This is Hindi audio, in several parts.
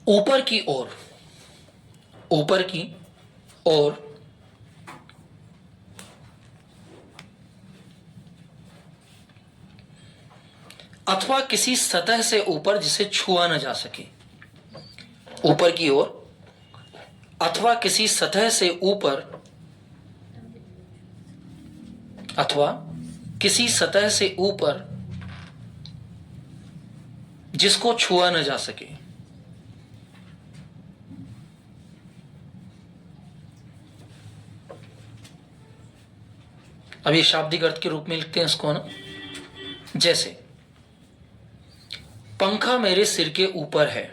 ऊपर की ओर, ऊपर की ओर अथवा किसी सतह से ऊपर जिसे छुआ न जा सके। ऊपर की ओर अथवा किसी सतह से ऊपर, अथवा किसी सतह से ऊपर जिसको छुआ न जा सके। अब ये शाब्दिक अर्थ के रूप में लिखते हैं इसको ना, जैसे पंखा मेरे सिर के ऊपर है।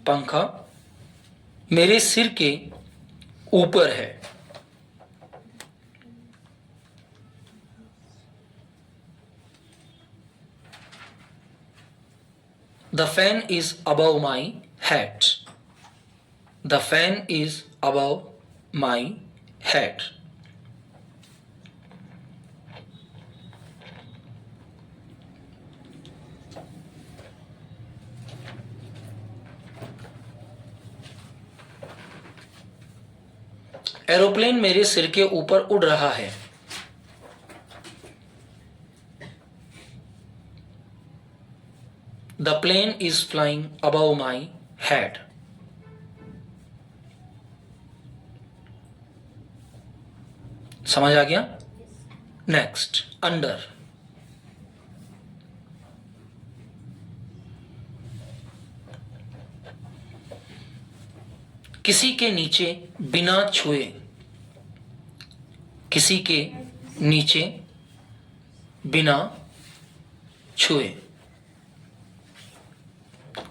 पंखा मेरे सिर के ऊपर है। The fan is above my head. The fan is above my head. Aeroplane मेरे सिर के ऊपर उड़ रहा है। The plane is flying above my head. समझ आ गया? Next, under. किसी के नीचे बिना छुए, किसी के नीचे बिना छुए,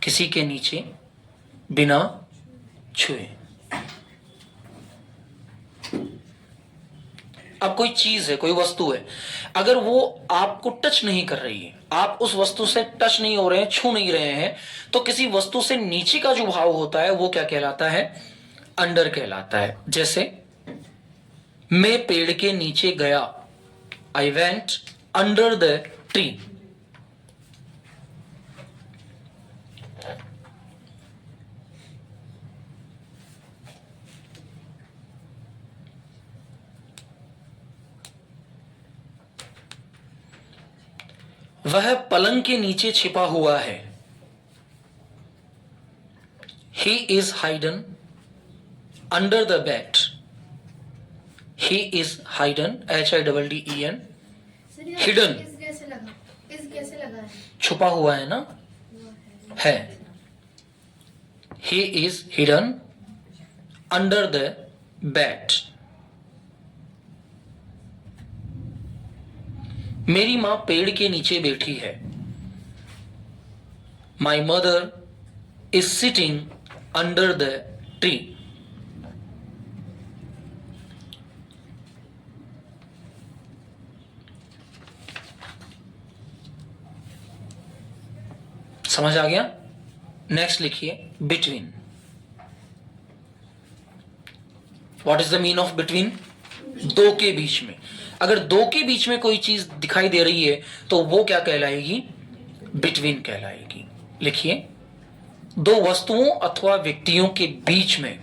किसी के नीचे बिना छुए। अब कोई चीज है, कोई वस्तु है, अगर वो आपको टच नहीं कर रही है, आप उस वस्तु से टच नहीं हो रहे हैं, छू नहीं रहे हैं, तो किसी वस्तु से नीचे का जो भाव होता है वो क्या कहलाता है? अंडर कहलाता है। जैसे मैं पेड़ के नीचे गया, I went under the tree. वह पलंग के नीचे छिपा हुआ है। He is hidden under the bed. He is hidden, HIDDEN, hidden, इस कैसे लगा है? छुपा हुआ है ना, है। He is hidden under the bed. मेरी मां पेड़ के नीचे बैठी है। My mother is sitting under the tree. समझ आ गया? नेक्स्ट लिखिए, between. What is the mean of between? दो के बीच में। अगर दो के बीच में कोई चीज दिखाई दे रही है तो वो क्या कहलाएगी? बिटवीन कहलाएगी। लिखिए, दो वस्तुओं अथवा व्यक्तियों के बीच में,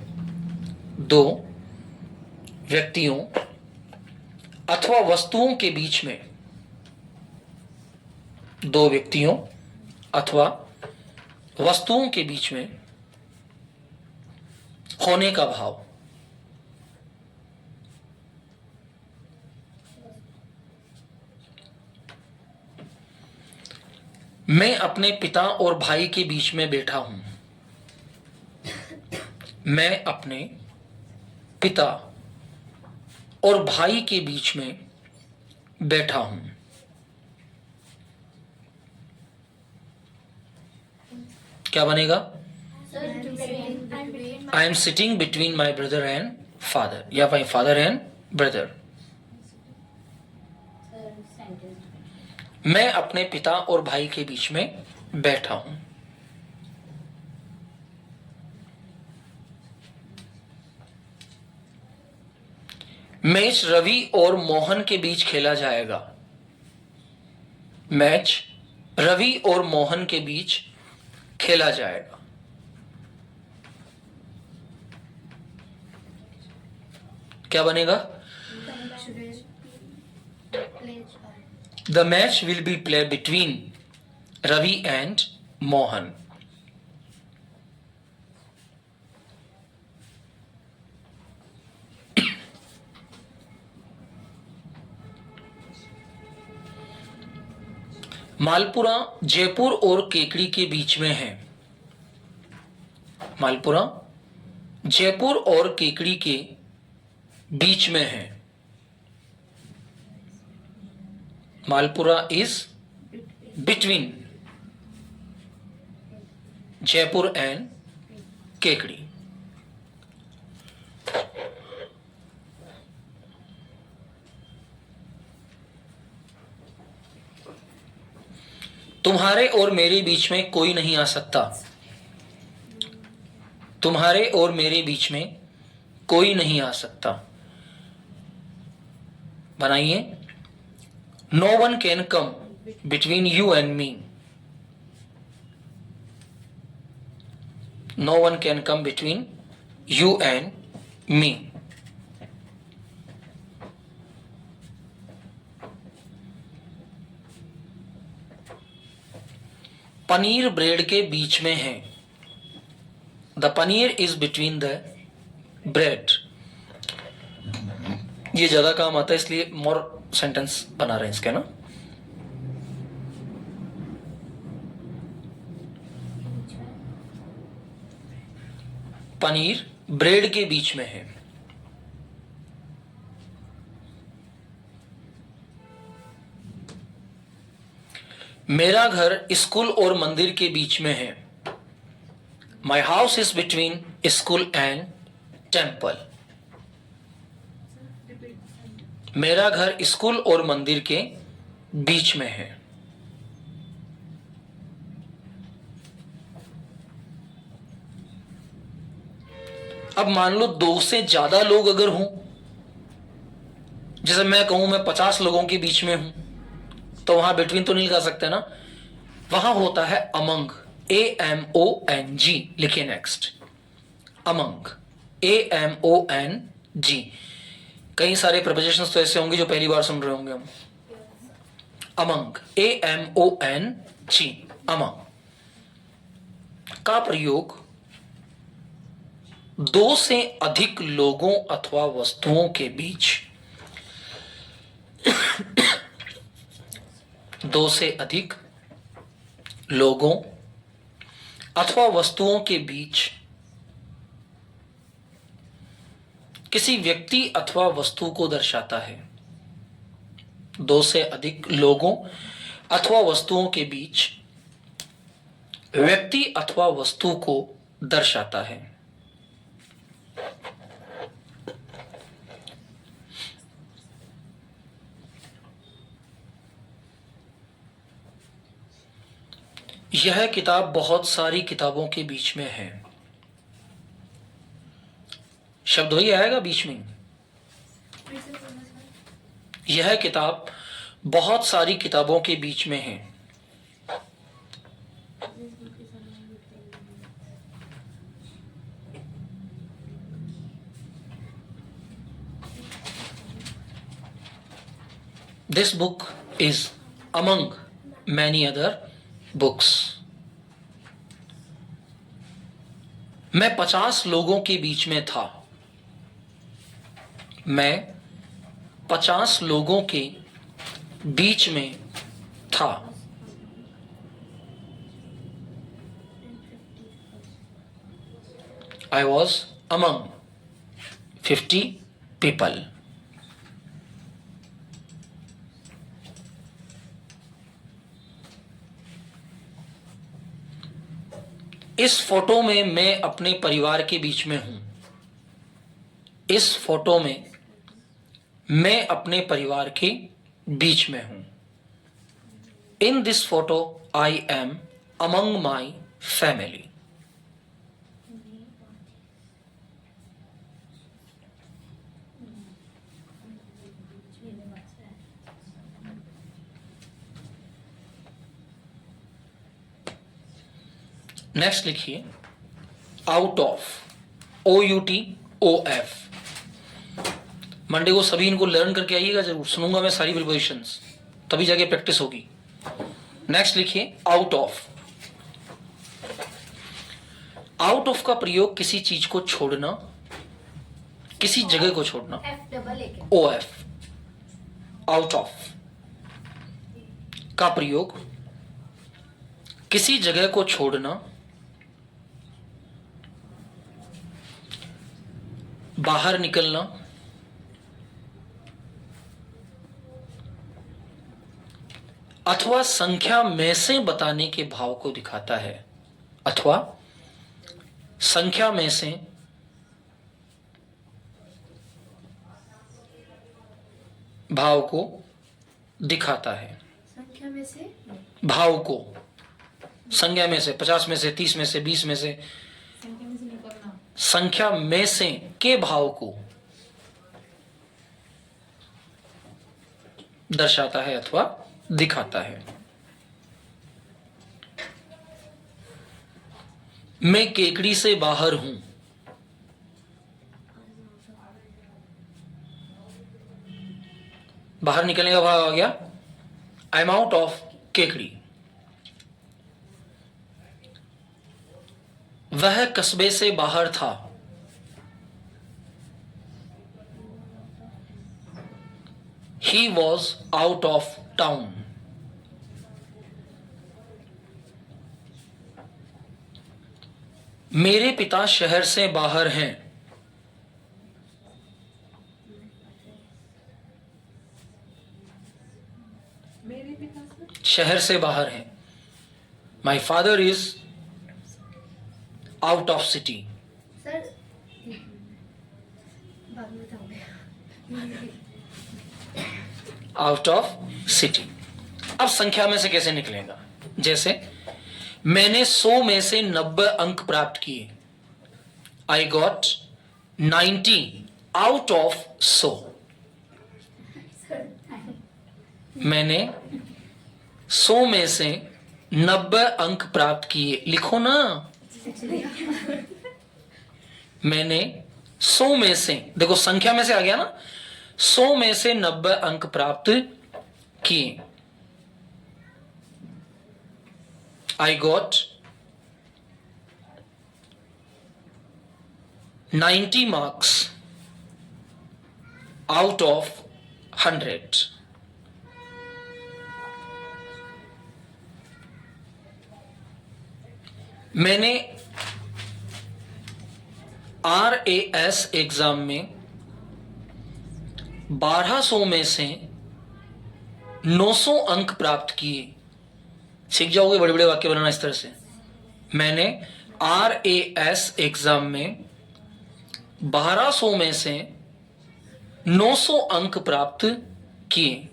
दो व्यक्तियों अथवा वस्तुओं के बीच में, दो व्यक्तियों अथवा वस्तुओं के बीच में होने का भाव। मैं अपने पिता और भाई के बीच में बैठा हूं। मैं अपने पिता और भाई के बीच में बैठा हूं। क्या बनेगा? I am sitting between my brother and father, या माई फादर एंड ब्रदर। मैं अपने पिता और भाई के बीच में बैठा हूं। मैच रवि और मोहन के बीच खेला जाएगा। मैच रवि और मोहन के बीच खेला जाएगा। क्या बनेगा? The match will be play between Ravi and Mohan. Malpura Jaipur और केकड़ी के बीच में है। मालपुरा जयपुर और केकड़ी के बीच में है। Malpura is between Jaipur and Kekri. तुम्हारे और मेरे बीच में कोई नहीं आ सकता। तुम्हारे और मेरे बीच में कोई नहीं आ सकता। बनाइए, no one can come between you and me. No one can come between you and me. Paneer bread के बीच में है। The paneer is between the bread. ये ज्यादा काम आता है इसलिए मोर सेंटेंस बना रहे हैं इसके ना। पनीर ब्रेड के बीच में है। मेरा घर स्कूल और मंदिर के बीच में है। My house is between school and temple. मेरा घर स्कूल और मंदिर के बीच में है। अब मान लो 2 से ज्यादा लोग अगर हों, जैसे मैं कहूं मैं 50 लोगों के बीच में हूं, तो वहां बिटवीन तो नहीं लगा सकते ना। वहां होता है अमंग, AMONG। लिखिए नेक्स्ट, अमंग, AMONG। कई सारे प्रपोजिशंस तो ऐसे होंगे जो पहली बार सुन रहे होंगे हम। अमंग, AMONG, अमंग का प्रयोग 2 से अधिक लोगों अथवा वस्तुओं के बीच 2 से अधिक लोगों अथवा वस्तुओं के बीच किसी व्यक्ति अथवा वस्तु को दर्शाता है। 2 से अधिक लोगों अथवा वस्तुओं के बीच व्यक्ति अथवा वस्तु को दर्शाता है। यह किताब बहुत सारी किताबों के बीच में है। शब्द वही आएगा बीच में। यह किताब बहुत सारी किताबों के बीच में है। This book is among many other books. मैं 50 लोगों के बीच में था। मैं 50 लोगों के बीच में था। I was among 50 people. इस फोटो में मैं अपने परिवार के बीच में हूं। इस फोटो में मैं अपने परिवार के बीच में हूं। In this photo I am among my family. Next लिखिए आउट ऑफ, OUTOF। मंडे को सभी इनको लर्न करके आइएगा जरूर, सुनूंगा मैं सारी प्रिपोजिशंस, तभी जाके प्रैक्टिस होगी। नेक्स्ट लिखिए आउट ऑफ। आउट ऑफ का प्रयोग किसी चीज को छोड़ना, किसी जगह को छोड़ना, OF। आउट ऑफ का प्रयोग किसी जगह को छोड़ना, बाहर निकलना, अथवा संख्या में से बताने के भाव को दिखाता है, अथवा संख्या में से भाव को दिखाता है। संख्या में से भाव को, संख्या में से, 50 में से, 30 में से, 20 में से, संख्या में से के भाव को दर्शाता है अथवा दिखाता है। मैं केकड़ी से बाहर हूं, बाहर निकलने का भाव आ गया, I am out of Kekri. वह कस्बे से बाहर था, he was out of town. मेरे पिता शहर से बाहर हैं, शहर से बाहर हैं। My father is out of city. Sir बाद में बताऊंगा। Out of city. अब संख्या में से कैसे निकलेगा? जैसे मैंने 100 में से 90 अंक प्राप्त किए, आई गॉट 90 आउट ऑफ 100। मैंने 100 में से 90 अंक प्राप्त किए, लिखो ना। मैंने 100 में से, देखो संख्या में से आ गया ना, 100 में से 90 अंक प्राप्त किए, I got 90 marks out of 100. मैंने RAS एग्जाम में 1200 में से 900 अंक प्राप्त किए। सीख जाओगे बड़े बड़े वाक्य बनाना इस तरह से। मैंने RAS एग्जाम में 1200 में से 900 अंक प्राप्त किए।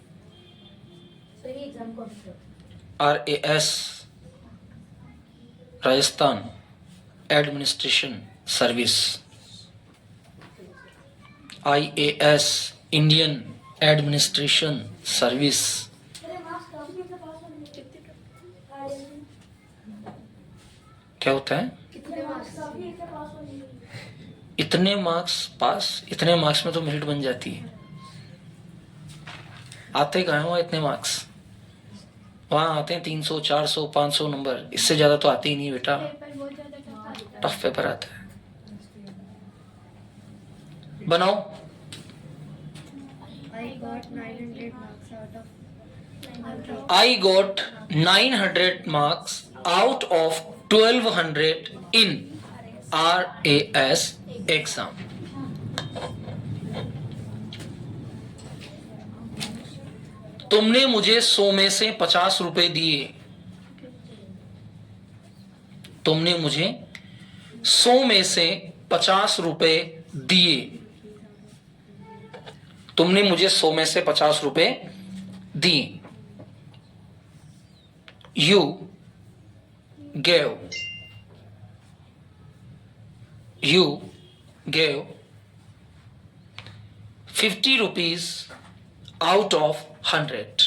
RAS Rajasthan administration service, IAS Indian administration service. क्या होता है? इतने मार्क्स पास, इतने मार्क्स में तो मेरिट बन जाती है। आते कहाँ हैं वहाँ इतने मार्क्स? वहाँ आते हैं 300, 400, 500 नंबर, इससे ज्यादा तो आते ही नहीं बेटा। टफ पेपर आता है। बनाओ। I got 900 marks out of 1200 in RAS exam. तुमने मुझे 100 में से 50 रुपए दिए। तुमने मुझे 100 में से 50 रुपए दिए। तुमने मुझे 100 में से 50 रुपए दिए। You gave 50 rupees out of 100.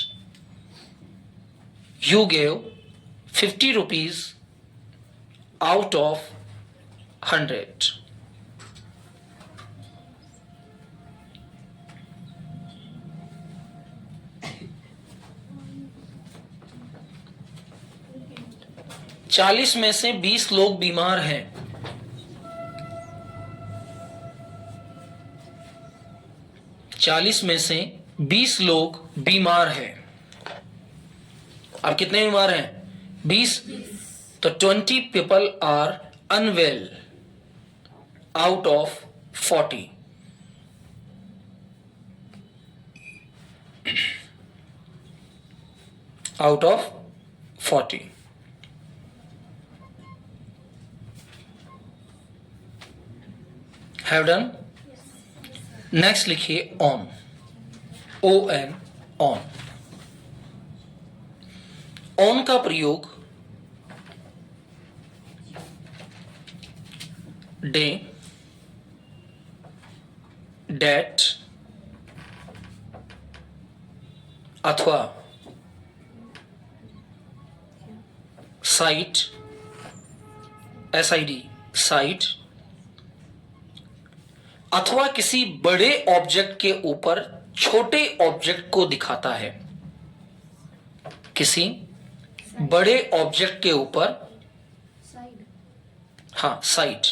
You gave 50 rupees out of 100. चालीस में से 20 लोग बीमार हैं। 40 में से 20 लोग बीमार हैं। अब कितने बीमार हैं? 20। तो 20 people are unwell out of 40। Out of 40। Have done. Next लिखिए ऑन, ON, ऑन। ऑन का प्रयोग डे, डेट अथवा साइट, SID, साइट, अथवा किसी बड़े ऑब्जेक्ट के ऊपर छोटे ऑब्जेक्ट को दिखाता है। किसी बड़े ऑब्जेक्ट के ऊपर, साइड, हाँ साइट,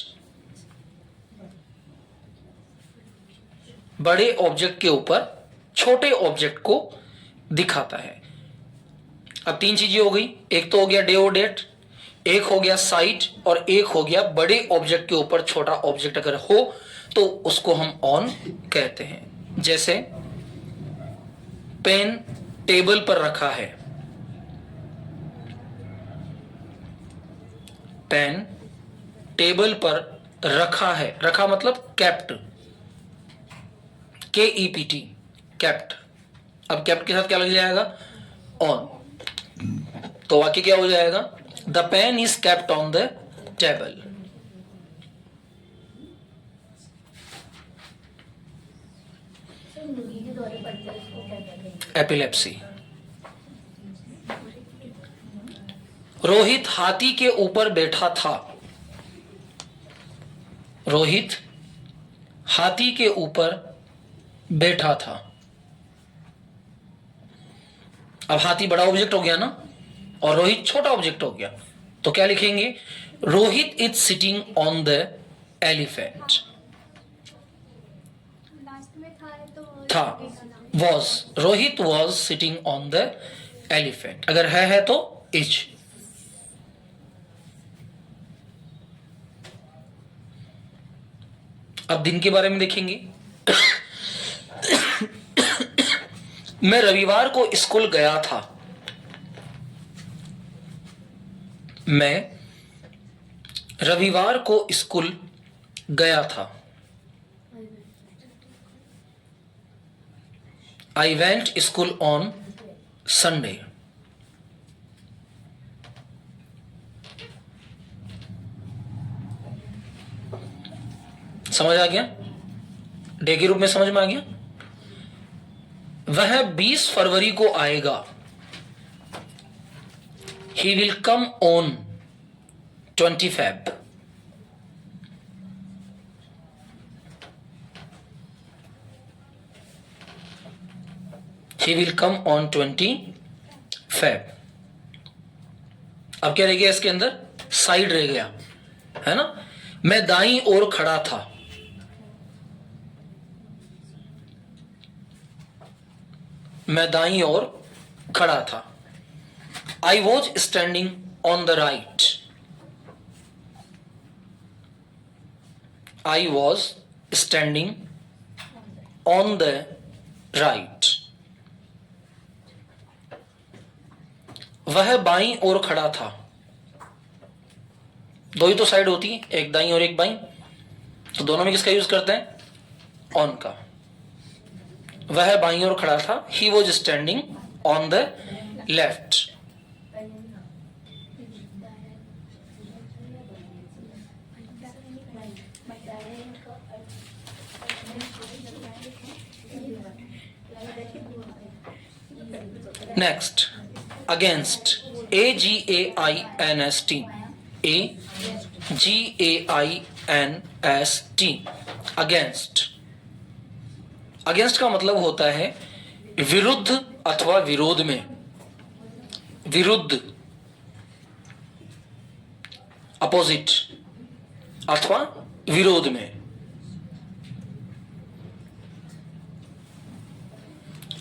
बड़े ऑब्जेक्ट के ऊपर छोटे ऑब्जेक्ट को दिखाता है। अब 3 चीजें हो गई, एक तो हो गया डे और डेट, एक हो गया साइट और एक हो गया बड़े ऑब्जेक्ट के ऊपर छोटा ऑब्जेक्ट अगर हो तो उसको हम ऑन कहते हैं। जैसे पेन टेबल पर रखा है, पेन टेबल पर रखा है, रखा मतलब केप्ट, KEPT, केप्ट। अब केप्ट के साथ क्या लग जाएगा? ऑन। तो वाक्य क्या हो जाएगा? The pen is kept on the table. Epilepsy. Rohit हाथी के ऊपर बैठा था। रोहित हाथी के ऊपर बैठा था। अब हाथी बड़ा ऑब्जेक्ट हो गया ना, और रोहित छोटा ऑब्जेक्ट हो गया, तो क्या लिखेंगे? Rohit is sitting on the elephant. Last में था, was, Rohit was sitting on the elephant. अगर है तो इज। अब दिन के बारे में देखेंगे। मैं रविवार को स्कूल गया था। मैं रविवार को स्कूल गया था। I went school on Sunday. समझ आ गया? डे के रूप में समझ में आ गया? वह 20 फरवरी को आएगा। He will come on 20 Feb. He will come on 20 Feb. अब क्या रह गया इसके अंदर? साइड रह गया, है ना? मैं दाईं ओर खड़ा था। मैं दाईं ओर खड़ा था। I was standing on the right. I was standing on the right. वह बाईं ओर खड़ा था। दो ही तो साइड होती है, एक दाईं और एक बाईं, तो दोनों में किसका यूज करते हैं? ऑन का। वह बाईं ओर खड़ा था। He was standing on the left. Next, against, AGAINST, GAINST, against. Against का मतलब होता है विरुद्ध अथवा विरोध में, विरुद्ध, अपोजिट अथवा विरोध में।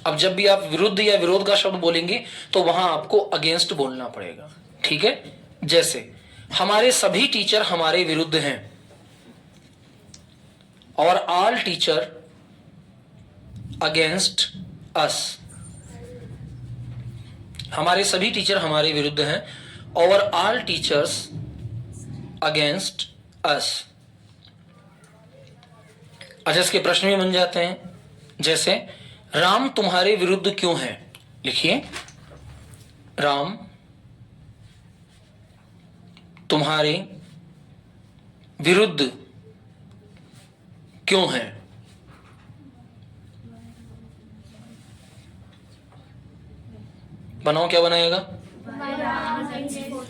अब जब भी आप विरुद्ध या विरोध का शब्द बोलेंगे तो वहां आपको अगेंस्ट बोलना पड़ेगा, ठीक है। जैसे हमारे सभी टीचर हमारे विरुद्ध हैं, और ऑल टीचर अगेंस्ट अस। हमारे सभी टीचर हमारे विरुद्ध हैं, और ऑल टीचर्स अगेंस्ट अस। अच्छा, इसके प्रश्न भी बन जाते हैं, जैसे राम तुम्हारे विरुद्ध क्यों है। लिखिए, राम तुम्हारे विरुद्ध क्यों है। बनाओ, क्या बनाएगा।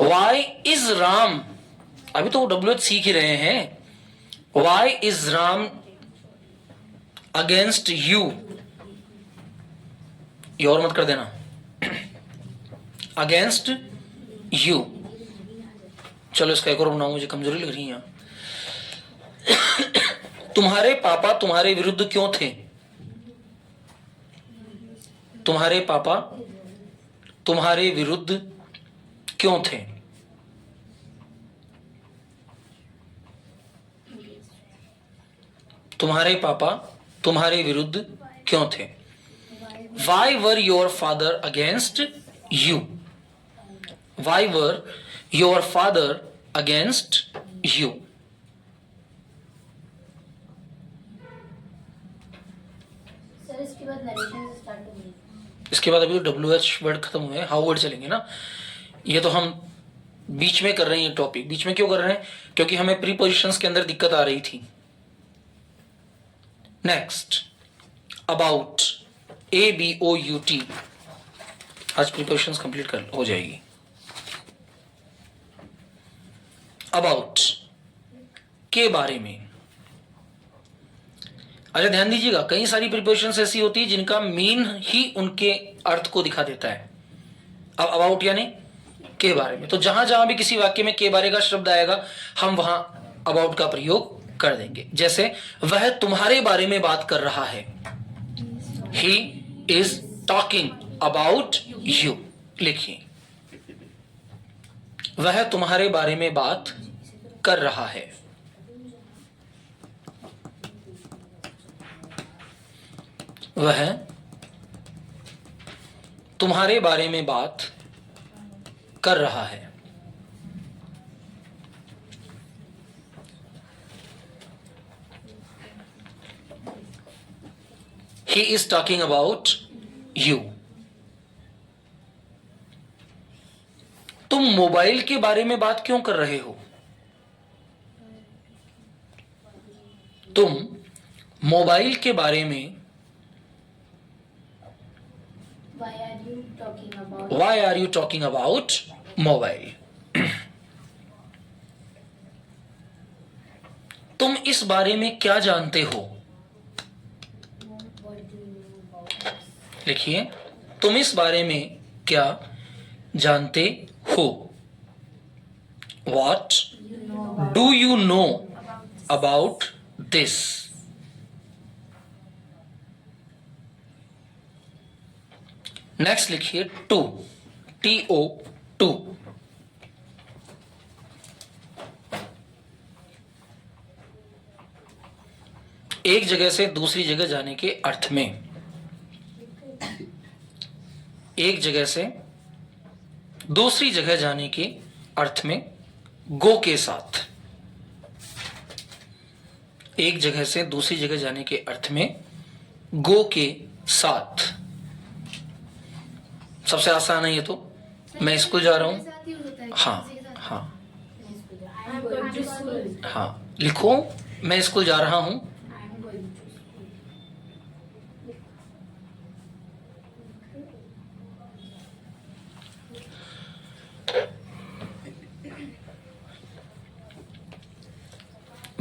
वाई इज राम, अभी तो WH सीख ही रहे हैं। Why is Ram against you, ये और मत कर देना, अगेंस्ट यू। चलो इसका एक और बनाऊं, मुझे कमजोरी लग रही है यहां। तुम्हारे पापा तुम्हारे विरुद्ध क्यों थे। तुम्हारे पापा तुम्हारे विरुद्ध क्यों थे। तुम्हारे पापा तुम्हारे विरुद्ध क्यों थे। Why were your father against you? Why were your father against you? Sir इसके बाद नरेशन से स्टार्ट होगी। इसके बाद अभी तो WH वर्ड खत्म हुए हैं, हाउ वर्ड चलेंगे ना। ये तो हम बीच में कर रहे हैं टॉपिक। बीच में क्यों कर रहे हैं, क्योंकि हमें प्रीपोजिशंस के अंदर दिक्कत आ रही थी। Next, about, ABOUT। आज प्रीपोजिशंस कंप्लीट कर हो जाएगी। अबाउट, के बारे में। अच्छा ध्यान दीजिएगा, कई सारी प्रीपोजिशंस ऐसी होती है जिनका मीन ही उनके अर्थ को दिखा देता है। अब अबाउट यानी के बारे में, तो जहां जहां भी किसी वाक्य में के बारे का शब्द आएगा हम वहां अबाउट का प्रयोग कर देंगे। जैसे वह तुम्हारे बारे में बात कर रहा है, he is talking about you. लिखिए, वह तुम्हारे बारे में बात कर रहा है। वह तुम्हारे बारे में बात कर रहा है। He is talking about you. तुम मोबाइल के बारे में बात क्यों कर रहे हो। तुम मोबाइल के बारे में Why are you talking about mobile? तुम इस बारे में क्या जानते हो। लिखिए, तुम इस बारे में क्या जानते हो। What do you know about this? Next लिखिए, टू, TO, टू। एक जगह से दूसरी जगह जाने के अर्थ में। एक जगह से दूसरी जगह जाने के अर्थ में गो के साथ। एक जगह से दूसरी जगह जाने के अर्थ में गो के साथ। सबसे आसान है ये तो। मैं स्कूल जा रहा हूं। हाँ हाँ हाँ, लिखो, मैं स्कूल जा रहा हूं।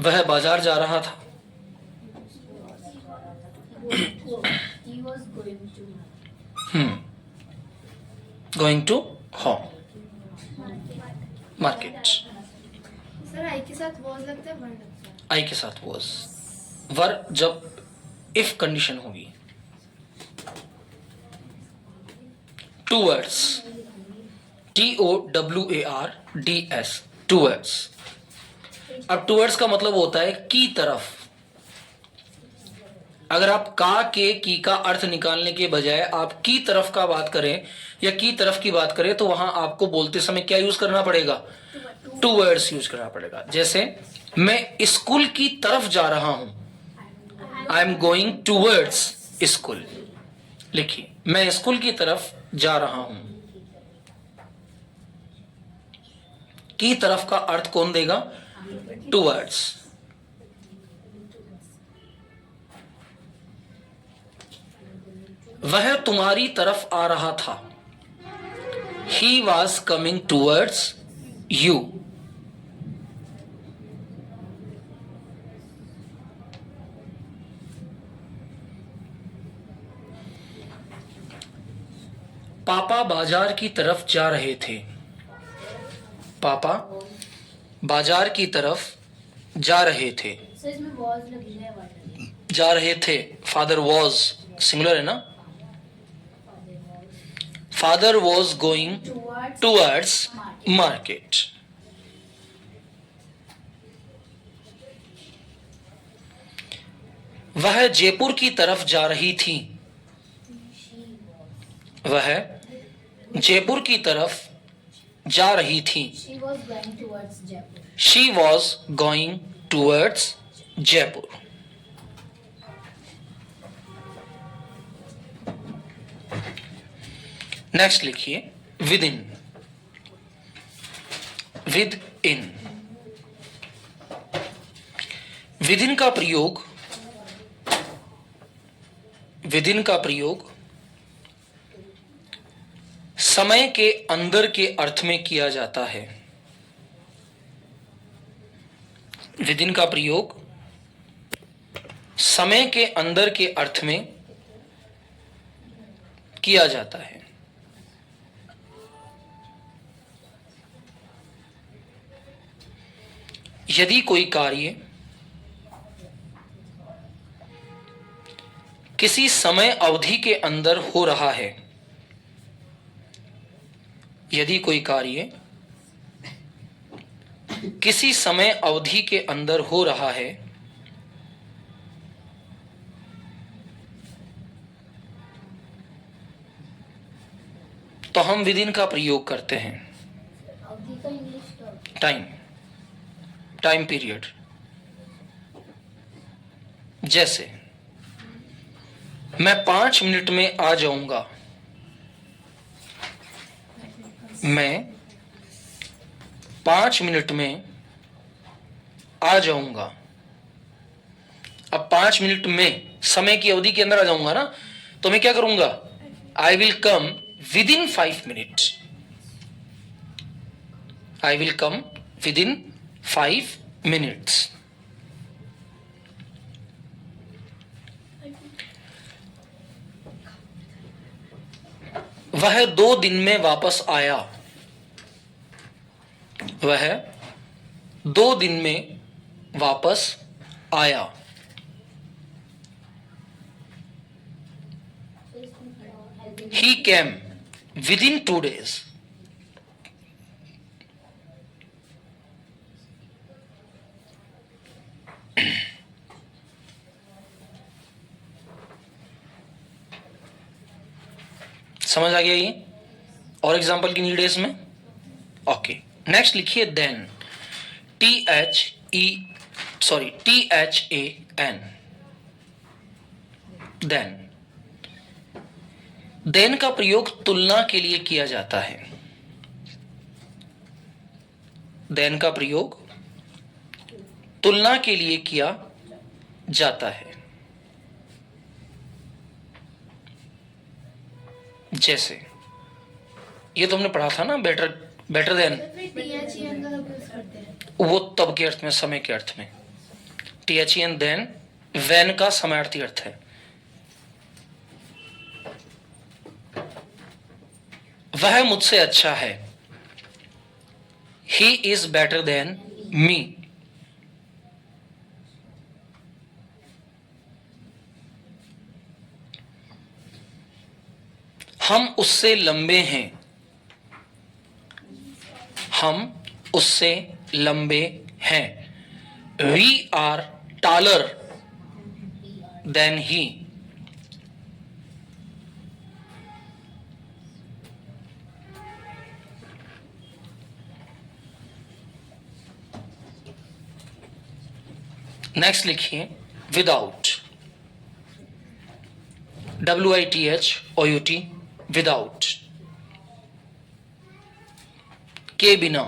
वह बाजार जा रहा था। He was going to home, market. Sir I के साथ वॉज लगता है, वन लगता है। आई के साथ वॉज, वर जब इफ कंडीशन होगी। Towards, TOWARDS, towards. अब टूवर्ड्स का मतलब होता है की तरफ। अगर आप का के की का अर्थ निकालने के बजाय आप की तरफ का बात करें या की तरफ की बात करें तो वहां आपको बोलते समय क्या यूज करना पड़ेगा? टूवर्ड्स यूज करना पड़ेगा। जैसे मैं स्कूल की तरफ जा रहा हूं, I am going towards school. लिखिए, मैं स्कूल की तरफ जा रहा हूं। की तरफ का अर्थ कौन देगा? टूवर्ड्स। वह तुम्हारी तरफ आ रहा था, he was coming towards you. पापा बाजार की तरफ जा रहे थे, पापा बाजार की तरफ जा रहे थे। सर इसमें was लगी है वाटर। जा रहे थे, फादर वॉज सिंगुलर है ना। Father was going towards market. वह जयपुर की तरफ जा रही थी, वह जयपुर की तरफ जा रही थी। She was going towards Jaipur. She was going towards Jaipur. Next लिखिए, with in, with in. With in का प्रयोग, विद इन का प्रयोग समय के अंदर के अर्थ में किया जाता है। विद इन का प्रयोग समय के अंदर के अर्थ में किया जाता है। यदि कोई कार्य किसी समय अवधि के अंदर हो रहा है, यदि कोई कार्य किसी समय अवधि के अंदर हो रहा है तो हम विद इन का प्रयोग करते हैं। अवधि का English term. Time, time period. जैसे मैं 5 मिनट में आ जाऊंगा, मैं 5 मिनट में आ जाऊंगा। अब 5 मिनट में समय की अवधि के अंदर आ जाऊंगा ना, तो मैं क्या करूंगा? I will come with in 5 minute. I will come with in 5 minutes. वह 2 दिन में वापस आया, वह 2 दिन में वापस आया। He came within 2 days. समझ आ गया ये? और एग्जांपल की नीड है इसमें? ओके, नेक्स्ट लिखिए देन, THAN, देन। देन का प्रयोग तुलना के लिए किया जाता है। देन का प्रयोग तुलना के लिए किया जाता है। जैसे ये तुमने पढ़ा था ना, बेटर देन, टीएचई अंदर यूज करते हैं। वो तब के अर्थ में, समय के अर्थ में। THEN देन वैन का समानार्थी अर्थ है। वह मुझसे अच्छा है। He is better than me. हम उससे लंबे हैं। हम उससे लंबे हैं। We are taller than he. Next लिखिए विदाउट। WITHOUT विदाउट, के बिना।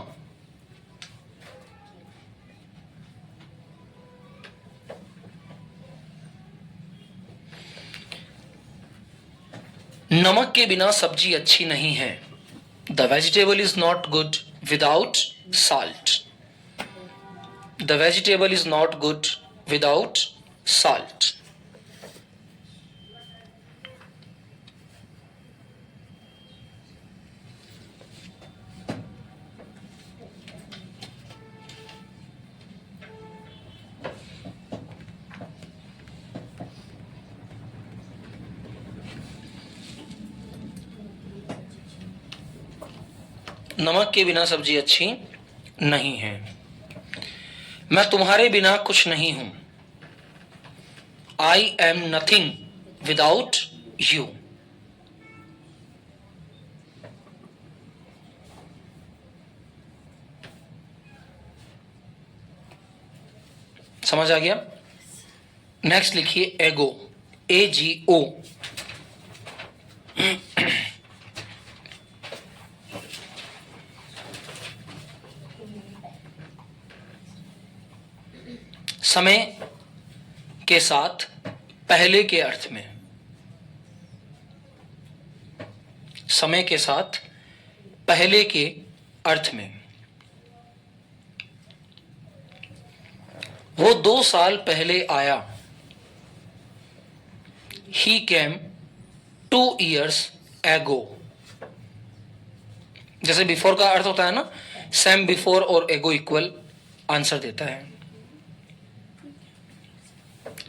नमक के बिना सब्जी अच्छी नहीं है। The vegetable is not good without salt. The vegetable is not good without salt. नमक के बिना सब्जी अच्छी नहीं है। मैं तुम्हारे बिना कुछ नहीं हूं। I am nothing without you. समझ आ गया? नेक्स्ट लिखिए एगो। AGO। समय के साथ पहले के अर्थ में। समय के साथ पहले के अर्थ में। वो 2 साल पहले आया। He came 2 years ago। जैसे बिफोर का अर्थ होता है ना, सेम बिफोर और एगो इक्वल आंसर देता है।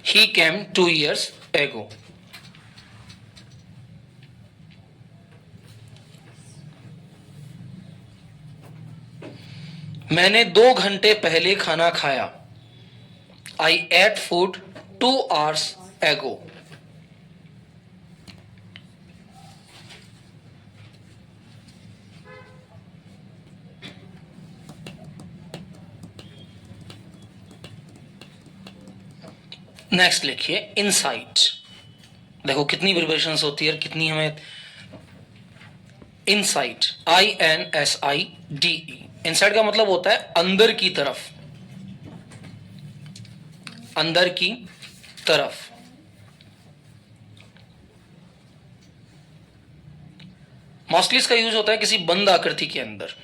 He came 2 years ago। मैंने 2 घंटे पहले खाना खाया। I ate food 2 hours ago। Next लिखिए इनसाइट। देखो कितनी प्रिपरेशन होती है, कितनी हमें। Insight INSIDE। इनसाइट का मतलब होता है अंदर की तरफ। अंदर की तरफ। मोस्टली इसका यूज होता है किसी बंद आकृति के अंदर।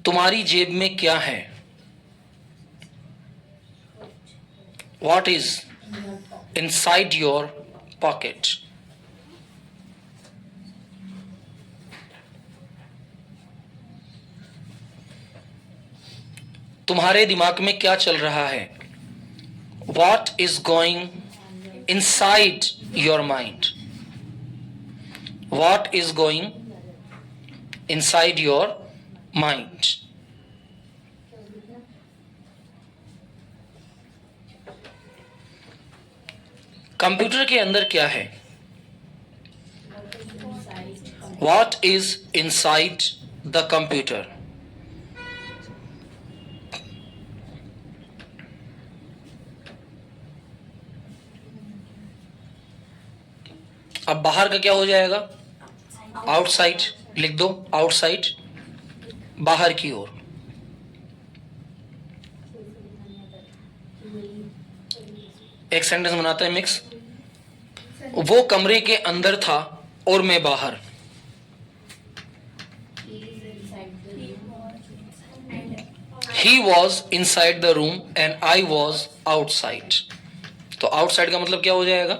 तुम्हारी जेब में क्या है? What is inside your pocket? तुम्हारे दिमाग में क्या चल रहा है? What is going inside your mind? What is going inside your mind? Computer के अंदर क्या है? What is inside the computer? अब बाहर का क्या हो जाएगा? आउटसाइड। लिख दो आउटसाइड, बाहर की ओर। एक सेंटेंस बनाते हैं मिक्स। वो कमरे के अंदर था और मैं बाहर। He was inside the room and I was outside. तो आउटसाइड का मतलब क्या हो जाएगा?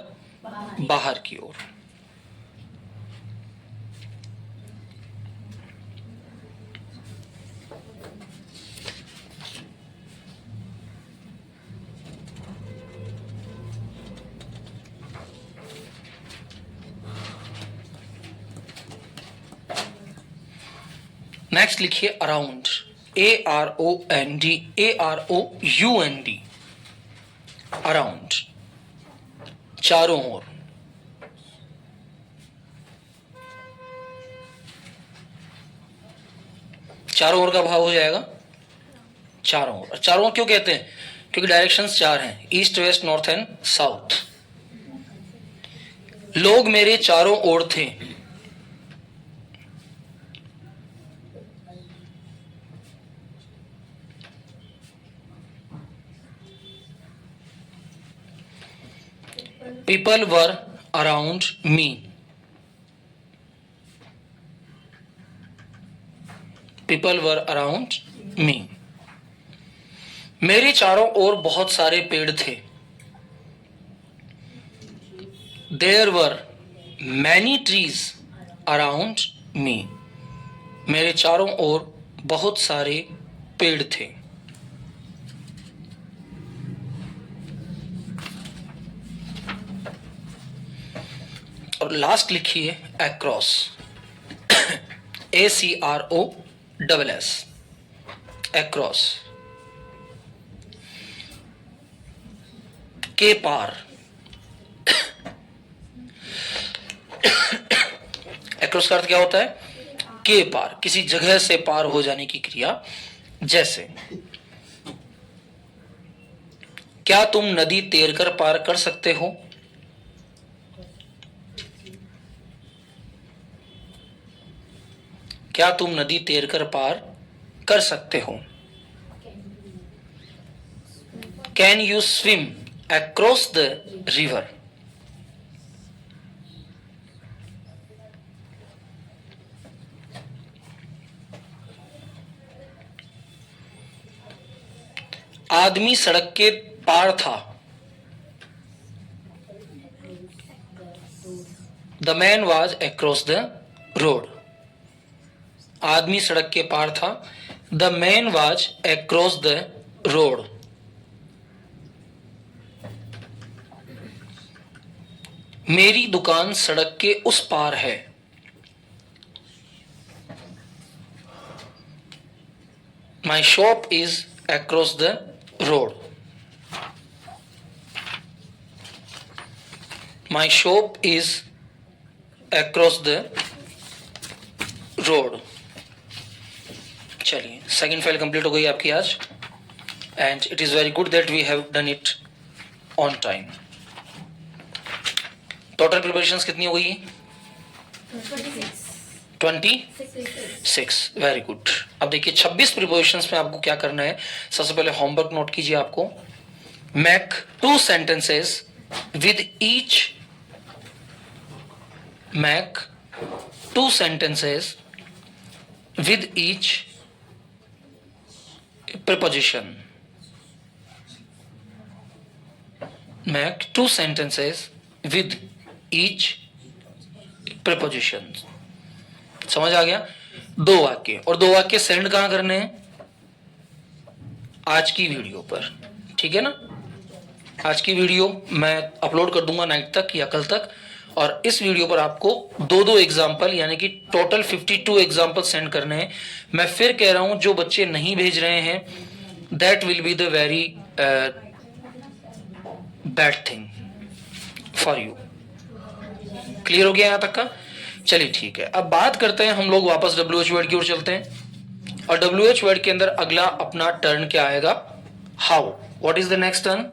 बाहर की ओर। नेक्स्ट लिखिए अराउंड, AROUND, AROUND, अराउंड, चारों ओर। चारों ओर का भाव हो जाएगा चारों ओर। चारों ओर क्यों कहते हैं? क्योंकि डायरेक्शंस चार हैं, east west north and south. लोग मेरे चारों ओर थे। People were around me. People were around me. मेरे चारों ओर बहुत सारे पेड़ थे। There were many trees around me. मेरे चारों ओर बहुत सारे पेड़ थे। और लास्ट लिखिए अक्रॉस, ACROSS, अक्रॉस, के पार। अक्रॉस का अर्थ क्या होता है? के पार, किसी जगह से पार हो जाने की क्रिया। जैसे क्या तुम नदी तैरकर पार कर सकते हो? क्या तुम नदी तैरकर पार कर सकते हो? Can you swim across the river? आदमी सड़क के पार था। The man was across the road. आदमी सड़क के पार था। The man was across the road. मेरी दुकान सड़क के उस पार है। My shop is across the road. My shop is across the road. चलिए, सेकेंड फाइल कंप्लीट हो गई आपकी आज, and it is very good that we have done it on time. Total preparations कितनी हो गई? 26। Very good. अब देखिए 26 प्रिपरेशंस में आपको क्या करना है। सबसे पहले होमवर्क नोट कीजिए। आपको make 2 sentences with each, make 2 sentences with each preposition. Make 2 sentences with each preposition. समझ आ गया? 2 वाक्य, और 2 वाक्य सेंड कहां करने हैं? आज की वीडियो पर, ठीक है ना? आज की वीडियो मैं अपलोड कर दूंगा नाइट तक या कल तक, और इस वीडियो पर आपको 2-2 एग्जाम्पल यानी कि टोटल 52 एग्जाम्पल सेंड करने हैं। मैं फिर कह रहा हूं, जो बच्चे नहीं भेज रहे हैं, that will be the very bad thing for you. Clear हो गया यहां तक का? चलिए ठीक है। अब बात करते हैं हम लोग वापस WH वर्ड की ओर चलते हैं, और WH वर्ड के अंदर अगला अपना टर्न क्या आएगा? How. What is the next turn?